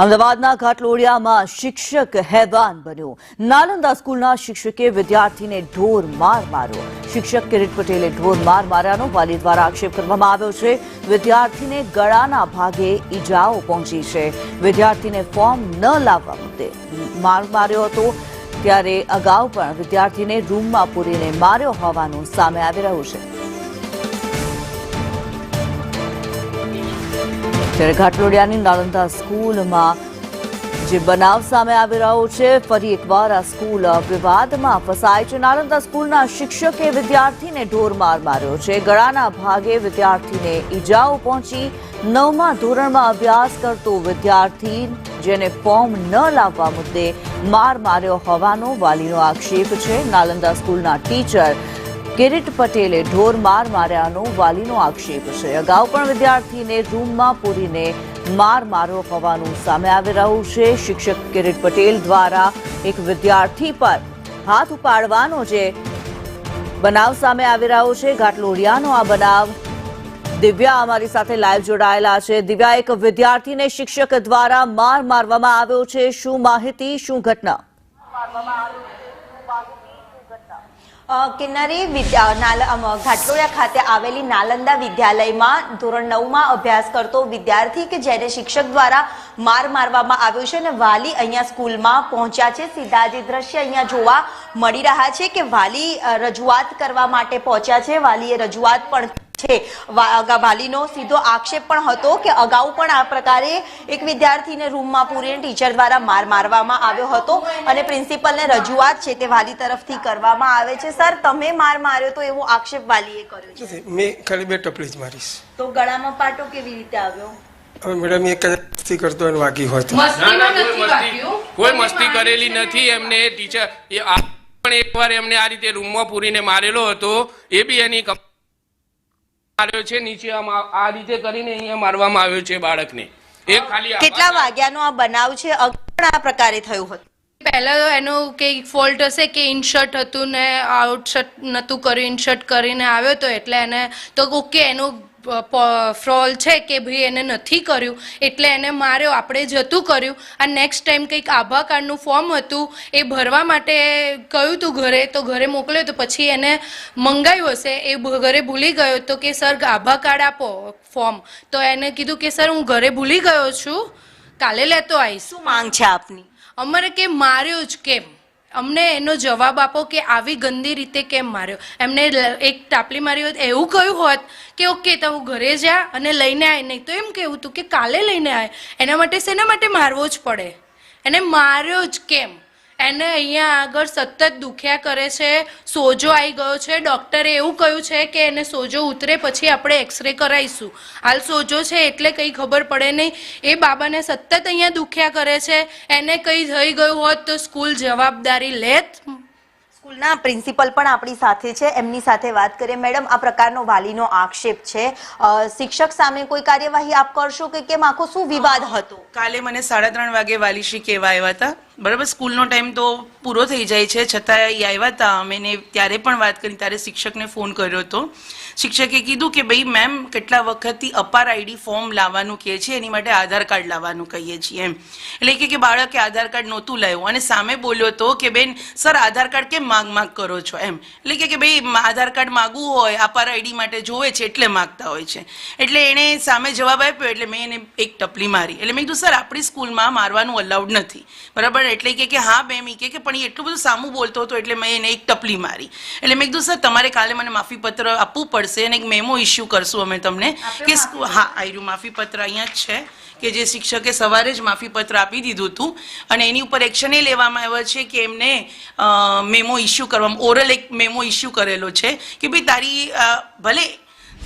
અમદાવાદના ઘાટલોડિયામાં શિક્ષક હેવાન બન્યો। નાલંદા સ્કૂલના શિક્ષકે વિદ્યાર્થીને ઢોર માર માર્યો। શિક્ષક કિરીટ પટેલે ઢોર માર માર્યાનો વાલી દ્વારા આક્ષેપ કરવામાં આવ્યો છે। વિદ્યાર્થીને ગળાના ભાગે ઈજાઓ પહોંચી છે। વિદ્યાર્થીને ફોર્મ ન લાવવા મુદ્દે માર માર્યો હતો, ત્યારે અગાઉ પણ વિદ્યાર્થીને રૂમમાં પૂરીને માર્યો હોવાનું સામે આવી રહ્યું છે। ત્યારે ઘાટલોડિયાની નાલંદા સ્કૂલમાં જે બનાવ સામે આવી રહ્યો છે, ફરી એકવાર આ સ્કૂલ વિવાદમાં ફસાઈ છે। નાલંદા સ્કૂલના શિક્ષકે વિદ્યાર્થીને ઢોર માર માર્યો છે। ગળાના ભાગે વિદ્યાર્થીને ઈજાઓ પહોંચી। 9મા ધોરણમાં અભ્યાસ કરતો વિદ્યાર્થી જેને ફોર્મ ન લાવવા મુદ્દે માર માર્યો હોવાનો વાલીનો આક્ષેપ છે। નાલંદા સ્કૂલના ટીચર કિરીટ પટેલે ઢોર માર માર્યાનો વાલીનો આક્ષેપ છે। અગાઉ પણ વિદ્યાર્થીને રૂમમાં પૂરીને માર માર્યો હોવાનું સામે આવી રહ્યું છે। શિક્ષક કિરીટ પટેલ દ્વારા એક વિદ્યાર્થી પર હાથ ઉપાડવાનો જે બનાવ સામે આવી રહ્યો છે, ઘાટલોડિયાનો આ બનાવ। દિવ્યા અમારી સાથે લાઈવ જોડાયેલા છે। દિવ્યા, એક વિદ્યાર્થીને શિક્ષક દ્વારા માર મારવામાં આવ્યો છે, શું માહિતી, શું ઘટના? કિન્નરી, ઘાટલોડિયા ખાતે આવેલી નાલંદા વિદ્યાલયમાં ધોરણ 9માં અભ્યાસ કરતો વિદ્યાર્થી કે જેને શિક્ષક દ્વારા માર મારવામાં આવ્યો છે અને વાલી અહીંયા સ્કૂલમાં પહોંચ્યા છે। સીધા જે દ્રશ્ય અહીંયા જોવા મળી રહ્યા છે કે વાલી રજૂઆત કરવા માટે પહોંચ્યા છે। વાલીએ રજૂઆત પણ છે। વાલીનો સીધો આક્ષેપ પણ હતો કે અગાઉ પણ આ પ્રકારે એક વિદ્યાર્થીને રૂમમાં પૂરીને ટીચર દ્વારા માર મારવામાં આવ્યો હતો અને પ્રિન્સિપલને રજૂઆત છે તે વાલી તરફથી કરવામાં આવે છે। સર, તમે માર માર્યો તો એવો આક્ષેપ વાલીએ કર્યો છે? મેં ખાલી 2 ટપલી જ મારીશ। તો ગળામાં પાટો કેવી રીતે આવ્યો? હવે મેડમ એક જ મસ્તી કરતો અને વાગી હોય તો કોઈ મસ્તી કરેલી નથી એમને। ટીચર પણ એકવાર એમને આ રીતે રૂમમાં પૂરીને મારેલો હતો, એ બી એની માર્યો છે નીચે આ રીતે કરીને અહીંયા મારવામાં આવ્યો છે બાળકને। એક ખાલી કેટલા વાગ્યાનો આ બનાવ છે? અગાઉ આ પ્રકારે થયું હતું? પહેલા તો એનો કઈ ફોલ્ટ હશે કે ઇનશર્ટ હતું ને આઉટશર્ટ નતું કર્યું, ઇનશર્ટ કરીને આવ્યો તો એટલે એને તો ઓકે એનું ફ્રોલ છે કે ભાઈ એને નથી કર્યું એટલે એને માર્યો, આપણે જતું કર્યું। આ નેક્સ્ટ ટાઈમ કંઈક આભા કાર્ડનું ફોર્મ હતું એ ભરવા માટે કહ્યું હતું ઘરે, તો ઘરે મોકલ્યો તો પછી એને મંગાવ્યું હશે, એ ઘરે ભૂલી ગયો તો કે સર આભા કાર્ડ આપો ફોર્મ, તો એને કીધું કે સર હું ઘરે ભૂલી ગયો છું, કાલે લેતો આવીશ। શું માંગ છે આપની? અમારે કે માર્યો જ કેમ, અમને એનો જવાબ આપો કે આવી ગંદી રીતે કેમ માર્યો। એમને એક ટાપલી મારી હોત એવું કહ્યું હોત કે ઓકે તો હું ઘરે જા અને લઈને આય, નહીં તો એમ કહેવું હતું કે કાલે લઈને આય। એના માટે શેના માટે મારવો જ પડે? એને માર્યો જ કેમ? એને અહીંયા આગળ સતત દુખ્યા કરે છે, સોજો આવી ગયો છે। ડૉક્ટરે એવું કહ્યું છે કે એને સોજો ઉતરે પછી આપણે એક્સરે કરાવીશું। હાલ સોજો છે એટલે કંઈ ખબર પડે નહીં। એ બાબાને સતત અહીંયા દુખ્યા કરે છે, એને કંઈ થઈ ગયું હોત તો સ્કૂલ જવાબદારી લેત। સ્કૂલના પ્રિન્સિપલ પણ આપણી સાથે છે, એમની સાથે વાત કરીએ। મેડમ, આ પ્રકારનો વાલીનો આક્ષેપ છે, શિક્ષક સામે કોઈ કાર્યવાહી આપ કરશો કે કેમ? આખો શું વિવાદ હતો? કાલે મને 3:30 વાગે વાલીશ્રી કહેવા આવ્યા હતા, બરાબર? સ્કૂલનો ટાઈમ તો પૂરો થઈ જાય છે છતાં એ આવ્યા હતા। અમે ત્યારે પણ વાત કરી, ત્યારે શિક્ષકને ફોન કર્યો હતો। શિક્ષકે કીધું કે ભાઈ મેમ કેટલા વખતથી અપાર આઈડી ફોર્મ લાવવાનું કહે છે, એની માટે આધાર કાર્ડ લાવવાનું કહીએ છીએ એમ। એટલે કે બાળકે આધાર કાર્ડ નહોતું લાવ્યું અને સામે બોલ્યો હતો કે બેન સર આધાર કાર્ડ કેમ માગ કરો છો એમ। એટલે કે ભાઈ આધાર કાર્ડ માગવું હોય, અપાર આઈડી માટે જોવે છે એટલે માગતા હોય છે। એટલે એણે સામે જવાબ આપ્યો એટલે મેં એને એક ટપલી મારી। એટલે મેં કીધું સર આપણી સ્કૂલમાં મારવાનું અલાઉડ નથી, બરાબર? એટલે કે હા બેમ, કે પણ એ એટલું બધું સામું બોલતો હતો એટલે મેં એને એક ટપલી મારી। એટલે મેં કીધું સર તમારે કાલે મને માફીપત્ર આપવું પડશે અને એક મેમો ઇસ્યુ કરશું અમે તમને કે હા આયરું માફીપત્ર અહીંયા જ છે કે જે શિક્ષકે સવારે જ માફીપત્ર આપી દીધું હતું અને એની ઉપર એક્શન એ લેવામાં આવ્યો છે કે એમને મેમો ઇસ્યુ કરવામાં, ઓરલ એક મેમો ઇસ્યુ કરેલો છે કે ભાઈ તારી ભલે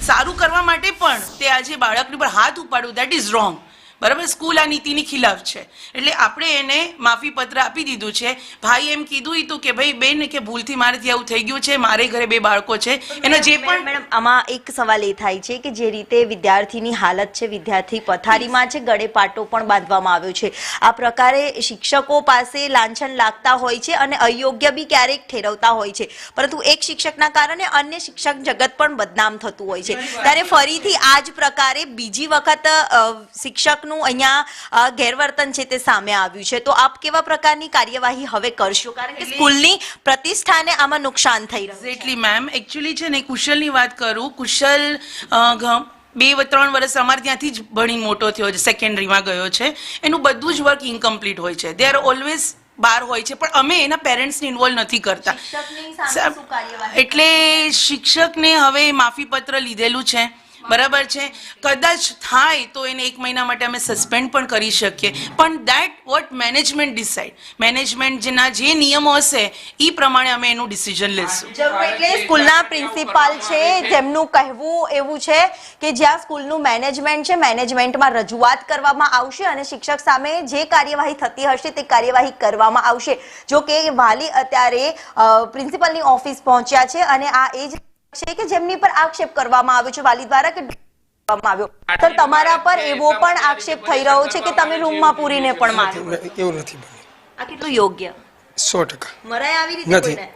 સારું કરવા માટે પણ તે આજે બાળકની પર હાથ ઉપાડવું દેટ ઇઝ રોંગ, બરાબર? સ્કૂલ આ નીતિની ખિલાફ છે એટલે આપણે એને માફીપત્ર આપી દીધું છે। ભાઈ એમ કીધું હતું કે ભાઈ બેન કે ભૂલથી મારેથી આવું થઈ ગયું છે, મારે ઘરે 2 બાળકો છે, એનો જે પણ મેડમ આમાં એક સવાલ એ થાય છે કે જે રીતે વિદ્યાર્થીની હાલત છે, વિદ્યાર્થી પથારીમાં છે, ગળે પાટો પણ બાંધવામાં આવ્યો છે, આ પ્રકારે શિક્ષકો પાસે લાંછન લાગતા હોય છે અને અયોગ્ય બી ક્યારેક ઠેરવતા હોય છે, પરંતુ એક શિક્ષકના કારણે અન્ય શિક્ષક જગત પણ બદનામ થતું હોય છે। ત્યારે ફરીથી આ જ પ્રકારે બીજી વખત શિક્ષક શિક્ષકનું અહીંયા ગેરવર્તન છે તે સામે આવ્યું છે, તો આપ કેવા પ્રકારની કાર્યવાહી હવે કરશો, કારણ કે સ્કૂલની પ્રતિષ્ઠાને આમાં નુકસાન થઈ રહ્યું છે? એક્ઝેક્ટલી મેમ, એકચ્યુઅલી છે ને કુશલની વાત કરું, કુશલ 2-3 વર્ષ અમારે ત્યાંથી જ ભણી મોટો થયો છે, સેકન્ડરીમાં ગયો છે, એનું બધું જ વર્ક ઇનકમ્પ્લીટ હોય છે, દે આર ઓલવેઝ બહાર હોય છે, પણ અમે એના પેરેન્ટ્સને ઇન્વોલ્વ નથી કરતા. શિક્ષકની સામે શું કાર્યવાહી? એટલે શિક્ષકને હવે માફી પત્ર લીધેલું છે, બરાબર છે, કદાચ થાય તો એને 1 મહિના માટે અમે સસ્પેન્ડ પણ કરી શકીએ, પણ that vote management decide, management જેના જે નિયમો હશે એ પ્રમાણે અમે એનું ડિસિઝન લેશું. જરૂર. એટલે સ્કૂલના પ્રિન્સિપાલ છે તેમનું કહેવું એવું છે કે જ્યાં સ્કૂલનું મેનેજમેન્ટ છે, મેનેજમેન્ટમાં રજૂઆત કરવામાં આવશે અને શિક્ષક સામે જે કાર્યવાહી થતી હશે તે કાર્યવાહી કરવામાં આવશે. જો કે વાલી અત્યારે પ્રિન્સિપલની ઓફિસ પહોંચ્યા છે અને આ એ જ છે કે જેમની પર આક્ષેપ કરવામાં આવ્યો છે વાલી દ્વારા કે કરવામાં આવ્યો. સર, તમારા પર એવો પણ આક્ષેપ થઈ રહ્યો છે કે તમે રૂમમાં પૂરીને પણ માર્યો. એવું નથી બન્યું. આ કેટલું યોગ્ય? 100%. મરાય આવી રીતે નથી. કોઈને?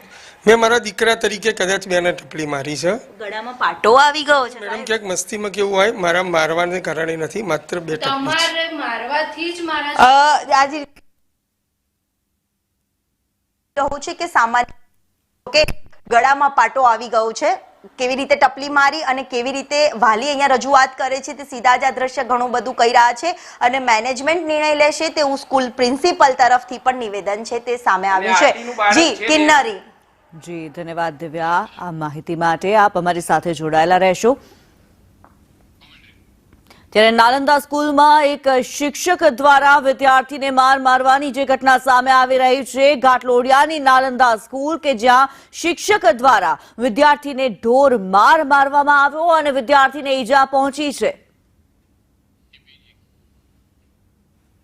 મેં મારા દીકરા તરીકે કદાચ બેને ટપલી મારી છે. ગળામાં પાટો આવી ગયો છે. મેડમ ક્યાંક મસ્તીમાં કેવું હોય, મારા મારવાને કારણે નથી, માત્ર 2 ટપલી. તમારે મારવાથી જ મારા આજે કહું છે કે સામાન્ય કે ગળામાં પાટો આવી ગયો છે, કેવી રીતે ટપલી મારી અને કેવી રીતે વાલી અહીંયા રજૂઆત કરે છે તે સીધા જ આ દ્રશ્ય ઘણું બધું કહી રહ્યા છે અને મેનેજમેન્ટ નિર્ણય લેશે તેવું સ્કૂલ પ્રિન્સિપલ તરફથી પણ નિવેદન છે તે સામે આવ્યું છે. જી કિન્નરી. જી ધન્યવાદ દિવ્યા આ માહિતી માટે. આપ અમારી સાથે જોડાયેલા રહેશો. ત્યારે નાલંદા સ્કૂલમાં એક શિક્ષક દ્વારા વિદ્યાર્થીને મારવાની જે ઘટના સામે આવી રહી છે, ઘાટલોડિયાની નાલંદા સ્કૂલ કે જ્યાં શિક્ષક દ્વારા વિદ્યાર્થીને ઢોર મારવામાં આવ્યો અને વિદ્યાર્થીને ઈજા પહોંચી છે.